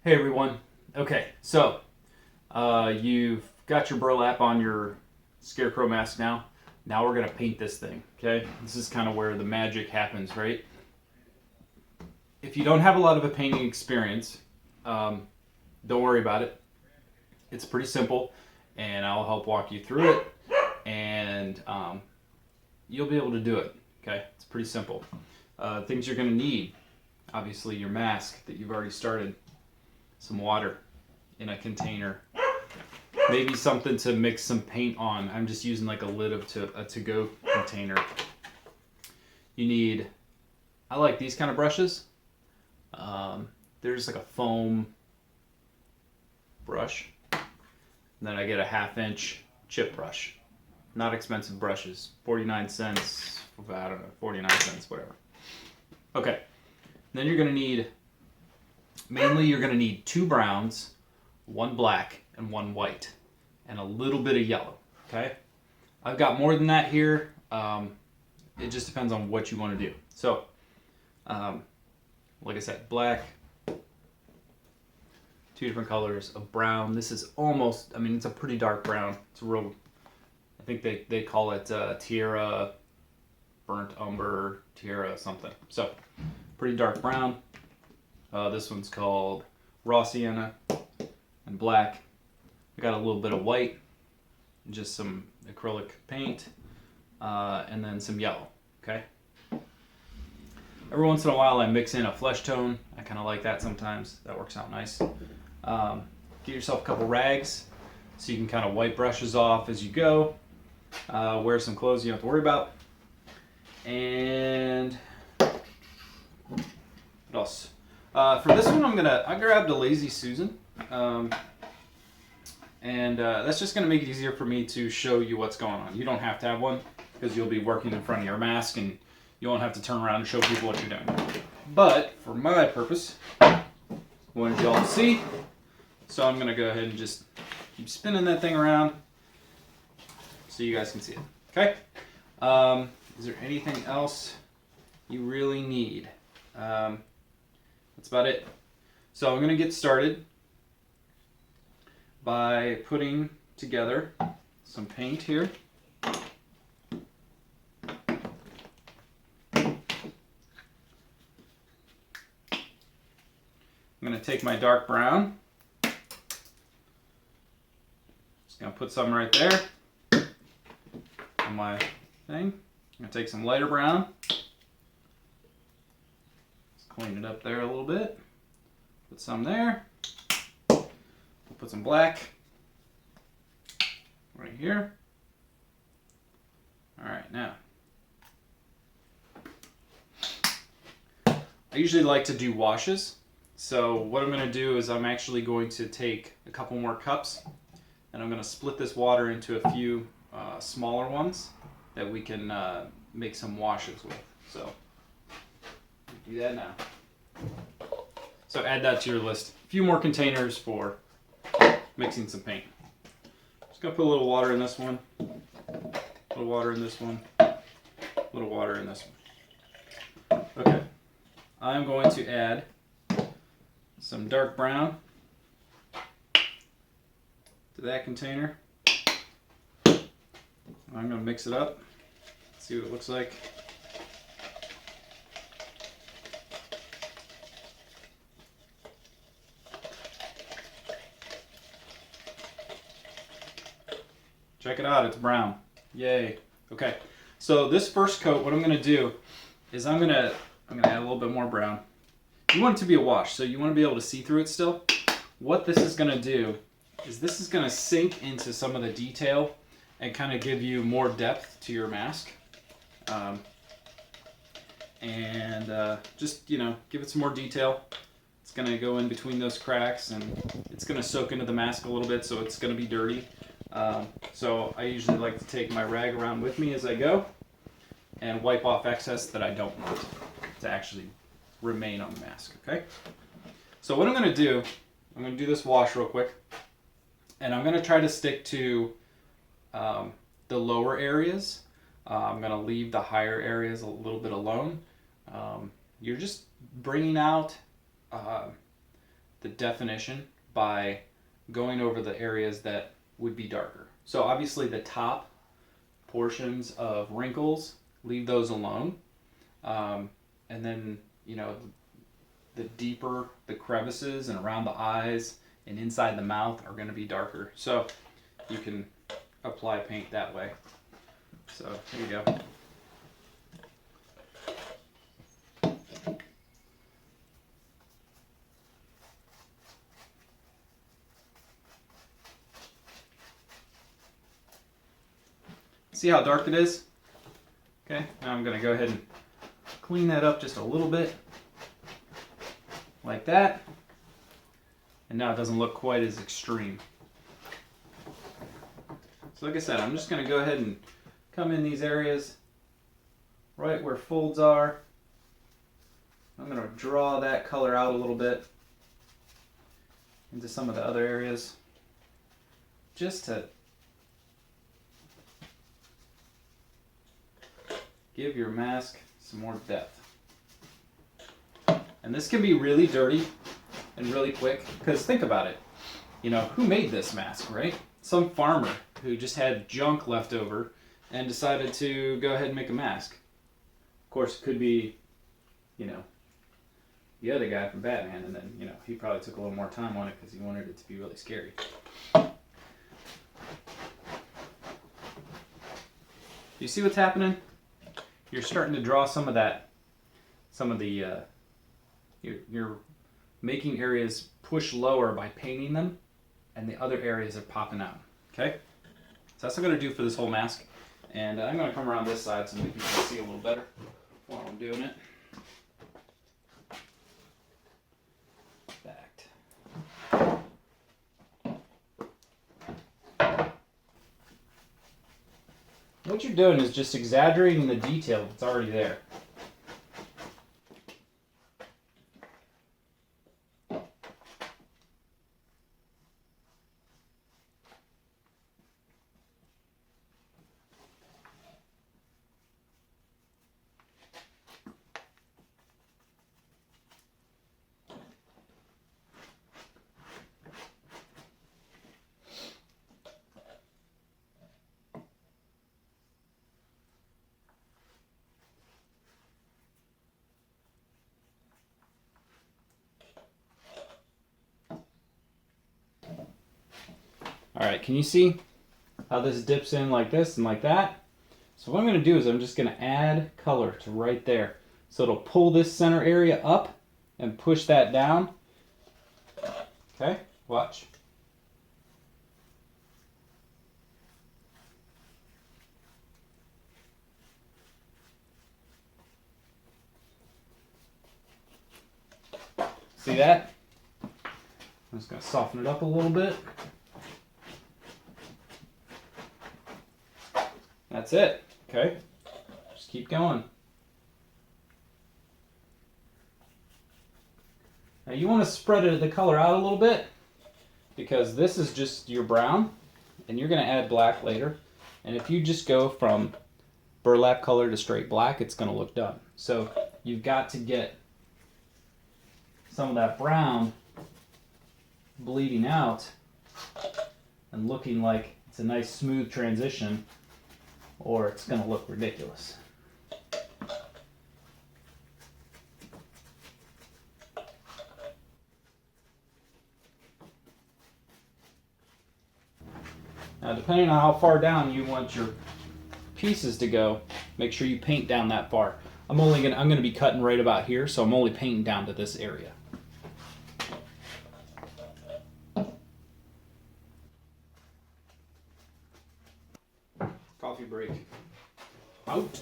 Hey everyone. Okay, so you've got your burlap on your Scarecrow mask now. Now we're gonna paint this thing. Okay, this is kind of where the magic happens, right? If you don't have a lot of a painting experience, um, don't worry about it. It's pretty simple, and I'll help walk you through it, and you'll be able to do it. Okay, it's pretty simple. Things you're gonna need: obviously your mask that you've already started, some water in a container, maybe something to mix some paint on. I'm just using like a lid of a to-go container. You need, I like these kind of brushes. There's like a foam brush. And then I get a 1/2 inch chip brush. Not expensive brushes, 49 cents, I don't know, 49 cents, whatever. Okay, then you're gonna need, mainly you're gonna need 2 browns, 1 black, and 1 white, and a little bit of yellow. Okay, I've got more than that here. It just depends on what you want to do. So, like I said, black, 2 different colors of brown. This is almost, I mean, it's a pretty dark brown. It's a real, I think they call it Tierra, burnt umber, Tierra something. So, pretty dark brown. This one's called raw sienna and black. I got a little bit of white, just some acrylic paint, and then some yellow. Okay. Every once in a while, I mix in a flesh tone. I kind of like that sometimes. That works out nice. Get yourself a couple rags so you can kind of wipe brushes off as you go. Wear some clothes you don't have to worry about. And what else? For this one, I grabbed a Lazy Susan. And that's just going to make it easier for me to show you what's going on. You don't have to have one because you'll be working in front of your mask and you won't have to turn around and show people what you're doing. But for my purpose, I wanted you all to see. So I'm going to go ahead and just keep spinning that thing around so you guys can see it. Okay? Is there anything else you really need? That's about it. So I'm going to get started by putting together some paint here. I'm going to take my dark brown. Just going to put some right there on my thing. I'm going to take some lighter brown. Just clean it up there a little bit. Put some there. Put some black right here. All right, now I usually like to do washes. So what I'm going to do is I'm actually going to take a couple more cups and I'm going to split this water into a few smaller ones that we can make some washes with. So do that now. So add that to your list. A few more containers for mixing some paint. Just gonna put a little water in this one, a little water in this one, a little water in this one. Okay, I'm going to add some dark brown to that container. I'm gonna mix it up, see what it looks like. Check it out, it's brown. Yay. Okay, so this first coat, what I'm gonna do is I'm gonna add a little bit more brown. You want it to be a wash, so you want to be able to see through it still. What this is gonna do is this is gonna sink into some of the detail and kind of give you more depth to your mask. Just, give it some more detail. It's gonna go in between those cracks and it's gonna soak into the mask a little bit, so it's gonna be dirty. So I usually like to take my rag around with me as I go and wipe off excess that I don't want to actually remain on the mask, okay? So what I'm going to do this wash real quick, and I'm going to try to stick to the lower areas. I'm going to leave the higher areas a little bit alone. You're just bringing out the definition by going over the areas that would be darker. So obviously the top portions of wrinkles, leave those alone. And then, you know, the deeper the crevices and around the eyes and inside the mouth are going to be darker. So you can apply paint that way. So here you go. See how dark it is? Okay, now I'm going to go ahead and clean that up just a little bit, like that. And now it doesn't look quite as extreme. So like I said, I'm just going to go ahead and come in these areas right where folds are. I'm going to draw that color out a little bit into some of the other areas just to give your mask some more depth. And this can be really dirty and really quick, because think about it. You know, who made this mask, right? Some farmer who just had junk left over and decided to go ahead and make a mask. Of course, it could be, you know, the other guy from Batman, and then, you know, he probably took a little more time on it because he wanted it to be really scary. You see what's happening? You're starting to draw some of that, you're making areas push lower by painting them, and the other areas are popping out, okay? So that's what I'm going to do for this whole mask, and I'm going to come around this side so maybe you can see a little better while I'm doing it. What you're doing is just exaggerating the detail that's already there. Alright, can you see how this dips in like this and like that? So what I'm going to do is I'm just going to add color to right there. So it'll pull this center area up and push that down. Okay, watch. See that? I'm just going to soften it up a little bit. That's it. Okay, just keep going. Now you want to spread the color out a little bit, because this is just your brown and you're going to add black later, and if you just go from burlap color to straight black, it's going to look done. So you've got to get some of that brown bleeding out and looking like it's a nice smooth transition, or it's going to look ridiculous. Now, depending on how far down you want your pieces to go, make sure you paint down that far. I'm going to be cutting right about here, so I'm only painting down to this area. Coffee break. Out.